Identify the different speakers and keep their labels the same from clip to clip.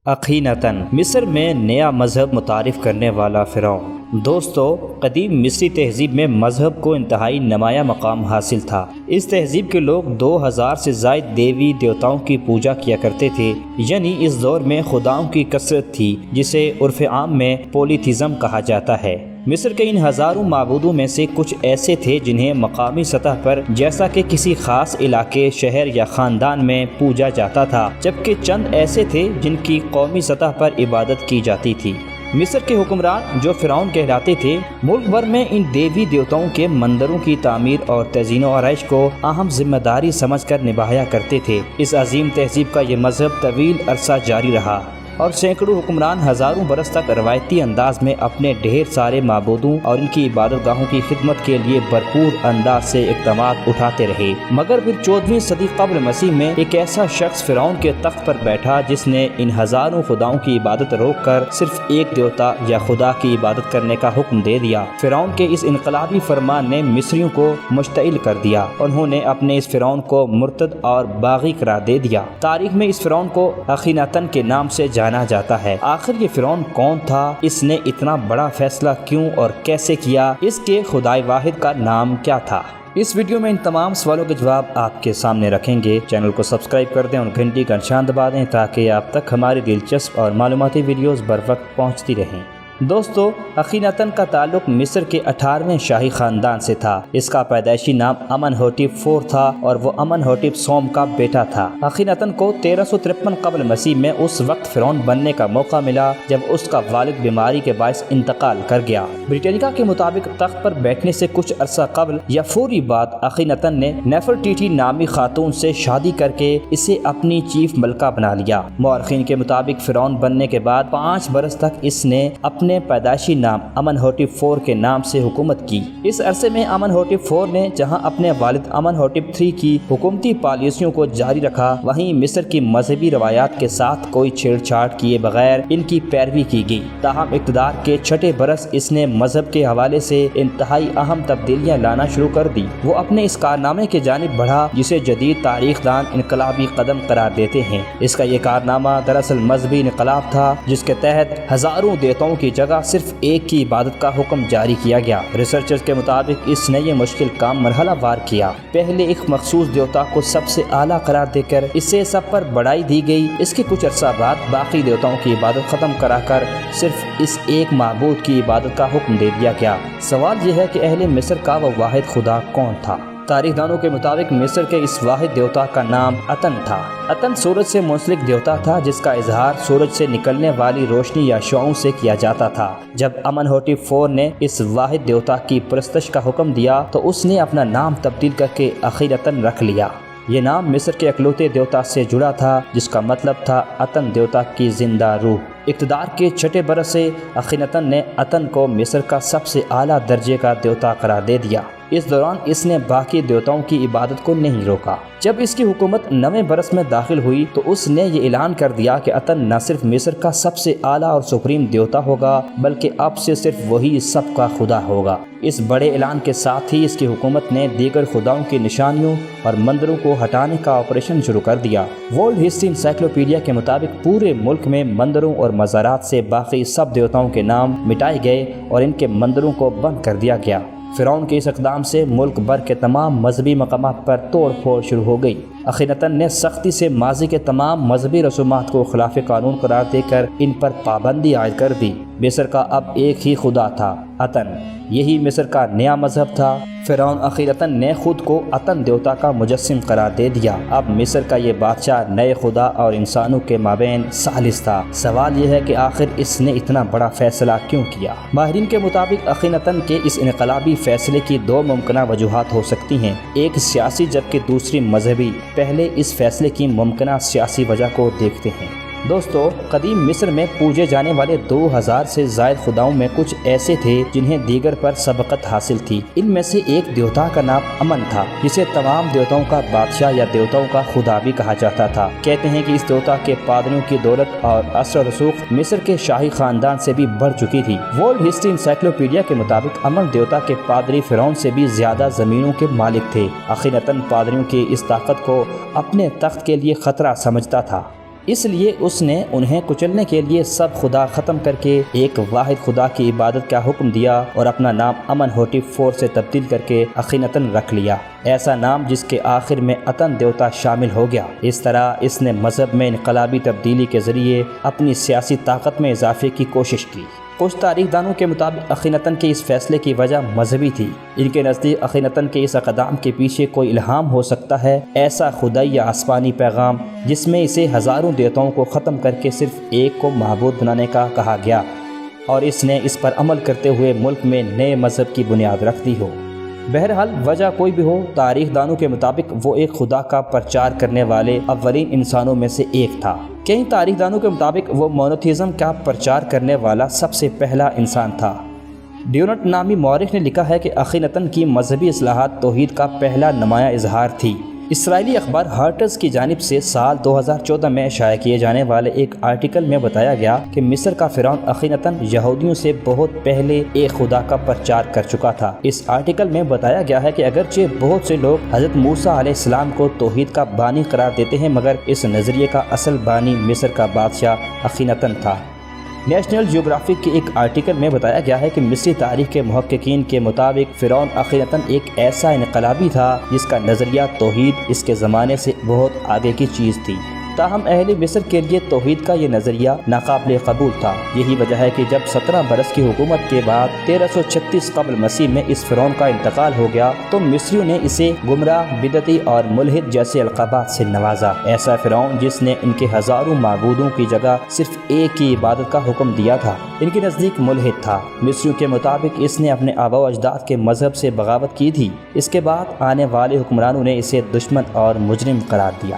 Speaker 1: اخیناتن مصر میں نیا مذہب متعارف کرنے والا فرعون۔ دوستو، قدیم مصری تہذیب میں مذہب کو انتہائی نمایاں مقام حاصل تھا۔ اس تہذیب کے لوگ 2000 سے زائد دیوی دیوتاؤں کی پوجا کیا کرتے تھے، یعنی اس دور میں خداؤں کی کثرت تھی، جسے عرف عام میں پولیتھیزم کہا جاتا ہے۔ مصر کے ان ہزاروں معبودوں میں سے کچھ ایسے تھے جنہیں مقامی سطح پر جیسا کہ کسی خاص علاقے، شہر یا خاندان میں پوجا جاتا تھا، جبکہ چند ایسے تھے جن کی قومی سطح پر عبادت کی جاتی تھی۔ مصر کے حکمران، جو فرعون کہلاتے تھے، ملک بھر میں ان دیوی دیوتاؤں کے مندروں کی تعمیر اور تزئین و آرائش کو اہم ذمہ داری سمجھ کر نبھایا کرتے تھے۔ اس عظیم تہذیب کا یہ مذہب طویل عرصہ جاری رہا اور سینکڑوں حکمران ہزاروں برس تک روایتی انداز میں اپنے ڈھیر سارے معبودوں اور ان کی عبادت گاہوں کی خدمت کے لیے بھرپور انداز سے اقدامات اٹھاتے رہے۔ مگر پھر 14ویں صدی قبل مسیح میں ایک ایسا شخص فرعون کے تخت پر بیٹھا جس نے ان ہزاروں خداؤں کی عبادت روک کر صرف ایک دیوتا یا خدا کی عبادت کرنے کا حکم دے دیا۔ فرعون کے اس انقلابی فرمان نے مصریوں کو مشتعل کر دیا۔ انہوں نے اپنے اس فرعون کو مرتد اور باغی قرار دے دیا۔ تاریخ میں اس فرعون کو اخیناتن کے نام سے جانا جاتا ہے۔ آخر یہ فرعون کون تھا؟ اس نے اتنا بڑا فیصلہ کیوں اور کیسے کیا؟ اس کے خدائے واحد کا نام کیا تھا؟ اس ویڈیو میں ان تمام سوالوں کے جواب آپ کے سامنے رکھیں گے۔ چینل کو سبسکرائب کر دیں اور گھنٹی کا نشان دبا دیں تاکہ آپ تک ہماری دلچسپ اور معلوماتی ویڈیوز بر وقت پہنچتی رہیں۔ دوستو، اخیناتن کا تعلق مصر کے 18ویں شاہی خاندان سے تھا۔ اس کا پیدائشی نام امنہوٹپ IV تھا اور وہ امنہوٹپ سوم کا بیٹا تھا۔ اخیناتن کو 1353 قبل مسیح میں اس وقت فرعون بننے کا موقع ملا جب اس کا والد بیماری کے باعث انتقال کر گیا۔ بریٹینیکا کے مطابق تخت پر بیٹھنے سے کچھ عرصہ قبل یا فوری بعد اخیناتن نے نیفرٹیٹی نامی خاتون سے شادی کر کے اسے اپنی چیف ملکہ بنا لیا۔ مورخین کے مطابق فرعون بننے کے بعد 5 برس تک اس نے اپنے پیدائشی نام امنہوٹپ IV کے نام سے حکومت کی۔ اس عرصے میں امنہوٹپ IV نے جہاں اپنے والد امنہوٹپ III کی حکومتی پالیسیوں کو جاری رکھا، وہیں مصر کی مذہبی روایات کے ساتھ کوئی چھیڑ چھاڑ کیے بغیر ان کی پیروی کی گئی۔ تاہم اقتدار کے 6 برس اس نے مذہب کے حوالے سے انتہائی اہم تبدیلیاں لانا شروع کر دی۔ وہ اپنے اس کارنامے کی جانب بڑھا جسے جدید تاریخ دان انقلابی قدم قرار دیتے ہیں۔ اس کا یہ کارنامہ دراصل مذہبی انقلاب تھا جس کے تحت ہزاروں دیوتاؤں کی جگہ صرف ایک کی عبادت کا حکم جاری کیا گیا۔ ریسرچرز کے مطابق اس نے یہ مشکل کام مرحلہ وار کیا۔ پہلے ایک مخصوص دیوتا کو سب سے اعلیٰ قرار دے کر اسے سب پر بڑائی دی گئی۔ اس کے کچھ عرصہ بعد باقی دیوتاؤں کی عبادت ختم کرا کر صرف اس ایک معبود کی عبادت کا حکم دے دیا گیا۔ سوال یہ ہے کہ اہل مصر کا وہ واحد خدا کون تھا؟ تاریخ دانوں کے مطابق مصر کے اس واحد دیوتا کا نام اتن تھا۔ اتن سورج سے منسلک دیوتا تھا جس کا اظہار سورج سے نکلنے والی روشنی یا شعاعوں سے کیا جاتا تھا۔ جب امنہوٹپ IV نے اس واحد دیوتا کی پرستش کا حکم دیا تو اس نے اپنا نام تبدیل کر کے اخیناتن رکھ لیا۔ یہ نام مصر کے اکلوتے دیوتا سے جڑا تھا جس کا مطلب تھا اتن دیوتا کی زندہ روح۔ اقتدار کے 6 برس سے اخیناتن نے اتن کو مصر کا سب سے اعلیٰ درجے کا دیوتا قرار دے دیا۔ اس دوران اس نے باقی دیوتاؤں کی عبادت کو نہیں روکا۔ جب اس کی حکومت 9ویں برس میں داخل ہوئی تو اس نے یہ اعلان کر دیا کہ اتن نہ صرف مصر کا سب سے اعلیٰ اور سپریم دیوتا ہوگا بلکہ اب سے صرف وہی سب کا خدا ہوگا۔ اس بڑے اعلان کے ساتھ ہی اس کی حکومت نے دیگر خداؤں کی نشانیوں اور مندروں کو ہٹانے کا آپریشن شروع کر دیا۔ ورلڈ ہسٹری انسائکلوپیڈیا کے مطابق پورے ملک میں مندروں اور مزارات سے باقی سب دیوتاؤں کے نام مٹائے گئے اور ان کے مندروں کو بند کر دیا گیا۔ فرعون کے اس اقدام سے ملک بھر کے تمام مذہبی مقامات پر توڑ پھوڑ شروع ہو گئی۔ اخیناتن نے سختی سے ماضی کے تمام مذہبی رسومات کو خلاف قانون قرار دے کر ان پر پابندی عائد کر دی۔ مصر کا اب ایک ہی خدا تھا، اتن۔ یہی مصر کا نیا مذہب تھا۔ فرعون اخیناتن نے خود کو اتن دیوتا کا مجسم قرار دے دیا۔ اب مصر کا یہ بادشاہ نئے خدا اور انسانوں کے مابین ثالث تھا۔ سوال یہ ہے کہ آخر اس نے اتنا بڑا فیصلہ کیوں کیا؟ ماہرین کے مطابق اخیناتن کے اس انقلابی فیصلے کی 2 ممکنہ وجوہات ہو سکتی ہیں، ایک سیاسی جبکہ دوسری مذہبی۔ پہلے اس فیصلے کی ممکنہ سیاسی وجہ کو دیکھتے ہیں۔ دوستو، قدیم مصر میں پوجے جانے والے 2000 سے زائد خداؤں میں کچھ ایسے تھے جنہیں دیگر پر سبقت حاصل تھی۔ ان میں سے ایک دیوتا کا نام امن تھا جسے تمام دیوتاؤں کا بادشاہ یا دیوتاؤں کا خدا بھی کہا جاتا تھا۔ کہتے ہیں کہ اس دیوتا کے پادریوں کی دولت اور اثر و رسوخ مصر کے شاہی خاندان سے بھی بڑھ چکی تھی۔ ورلڈ ہسٹری انسائکلوپیڈیا کے مطابق امن دیوتا کے پادری فرعون سے بھی زیادہ زمینوں کے مالک تھے۔ اخیناتن پادریوں کی اس طاقت کو اپنے تخت کے لیے خطرہ سمجھتا تھا۔ اس لیے اس نے انہیں کچلنے کے لیے سب خدا ختم کر کے ایک واحد خدا کی عبادت کا حکم دیا اور اپنا نام امن ہوٹپ 4 سے تبدیل کر کے اخیناتن رکھ لیا، ایسا نام جس کے آخر میں اتن دیوتا شامل ہو گیا۔ اس طرح اس نے مذہب میں انقلابی تبدیلی کے ذریعے اپنی سیاسی طاقت میں اضافے کی کوشش کی۔ کچھ تاریخ دانوں کے مطابق اخیناتن کے اس فیصلے کی وجہ مذہبی تھی۔ ان کے نزدیک اخیناتن کے اس اقدام کے پیچھے کوئی الہام ہو سکتا ہے، ایسا خدائی یا آسمانی پیغام جس میں اسے ہزاروں دیوتاؤں کو ختم کر کے صرف ایک کو معبود بنانے کا کہا گیا، اور اس نے اس پر عمل کرتے ہوئے ملک میں نئے مذہب کی بنیاد رکھ دی ہو۔ بہرحال وجہ کوئی بھی ہو، تاریخ دانوں کے مطابق وہ ایک خدا کا پرچار کرنے والے اولین انسانوں میں سے ایک تھا۔ کئی تاریخ دانوں کے مطابق وہ مونوتھیزم کا پرچار کرنے والا سب سے پہلا انسان تھا۔ ڈیونٹ نامی مورخ نے لکھا ہے کہ اخیناتن کی مذہبی اصلاحات توحید کا پہلا نمایاں اظہار تھی۔ اسرائیلی اخبار ہارٹز کی جانب سے سال 2014 میں شائع کیے جانے والے ایک آرٹیکل میں بتایا گیا کہ مصر کا فرعون اخیناتن یہودیوں سے بہت پہلے ایک خدا کا پرچار کر چکا تھا۔ اس آرٹیکل میں بتایا گیا ہے کہ اگرچہ بہت سے لوگ حضرت موسیٰ علیہ السلام کو توحید کا بانی قرار دیتے ہیں، مگر اس نظریے کا اصل بانی مصر کا بادشاہ اخیناتن تھا۔ نیشنل جیوگرافک کے ایک آرٹیکل میں بتایا گیا ہے کہ مصری تاریخ کے محققین کے مطابق فرعون اخیناتن ایک ایسا انقلابی تھا جس کا نظریہ توحید اس کے زمانے سے بہت آگے کی چیز تھی۔ تاہم اہل مصر کے لیے توحید کا یہ نظریہ ناقابل قبول تھا۔ یہی وجہ ہے کہ جب 17 برس کی حکومت کے بعد 1336 قبل مسیح میں اس فرعون کا انتقال ہو گیا تو مصریوں نے اسے گمراہ، بدعتی اور ملحد جیسے القابات سے نوازا۔ ایسا فرعون جس نے ان کے ہزاروں معبودوں کی جگہ صرف ایک کی عبادت کا حکم دیا تھا، ان کے نزدیک ملحد تھا۔ مصریوں کے مطابق اس نے اپنے آباء و اجداد کے مذہب سے بغاوت کی تھی۔ اس کے بعد آنے والے حکمرانوں نے اسے دشمن اور مجرم قرار دیا۔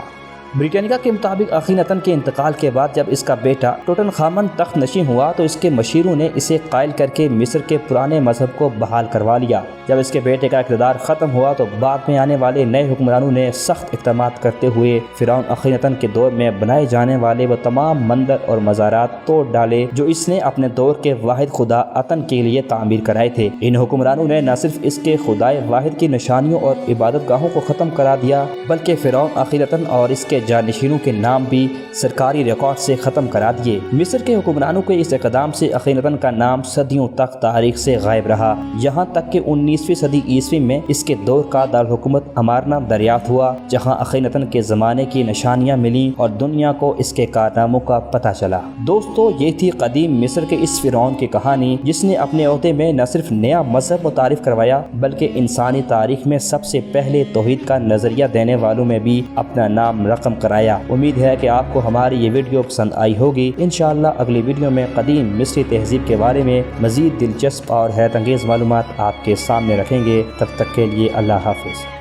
Speaker 1: بریٹانیکا کے مطابق اخیناتن کے انتقال کے بعد جب اس کا بیٹا ٹوٹن خامن تخت نشین ہوا تو اس کے مشیروں نے اسے قائل کر کے مصر کے پرانے مذہب کو بحال کروا لیا۔ جب اس کے بیٹے کا اقتدار ختم ہوا تو بعد میں آنے والے نئے حکمرانوں نے سخت اقدامات کرتے ہوئے فرعون اخیناتن کے دور میں بنائے جانے والے وہ تمام مندر اور مزارات توڑ ڈالے جو اس نے اپنے دور کے واحد خدا اتن کے لیے تعمیر کرائے تھے۔ ان حکمرانوں نے نہ صرف اس کے خدائے واحد کی نشانیوں اور عبادت گاہوں کو ختم کرا دیا بلکہ فرعون اخیناتن اور اس کے جانشینوں کے نام بھی سرکاری ریکارڈ سے ختم کرا دیے۔ مصر کے حکمرانوں کے اس اقدام سے اخیناتن کا نام صدیوں تک تاریخ سے غائب رہا، یہاں تک کہ 19ویں صدی عیسوی میں اس کے دور کا دارالحکومت امارنا دریافت ہوا، جہاں اخیناتن کے زمانے کی نشانیاں ملیں اور دنیا کو اس کے کارناموں کا پتہ چلا۔ دوستو، یہ تھی قدیم مصر کے اس فرعون کی کہانی جس نے اپنے عہدے میں نہ صرف نیا مذہب متعارف کروایا بلکہ انسانی تاریخ میں سب سے پہلے توحید کا نظریہ دینے والوں میں بھی اپنا نام رقم کرایا۔ امید ہے کہ آپ کو ہماری یہ ویڈیو پسند آئی ہوگی۔ انشاءاللہ اگلی ویڈیو میں قدیم مصری تہذیب کے بارے میں مزید دلچسپ اور حیرت انگیز معلومات آپ کے سامنے رکھیں گے۔ تب تک کے لیے اللہ حافظ۔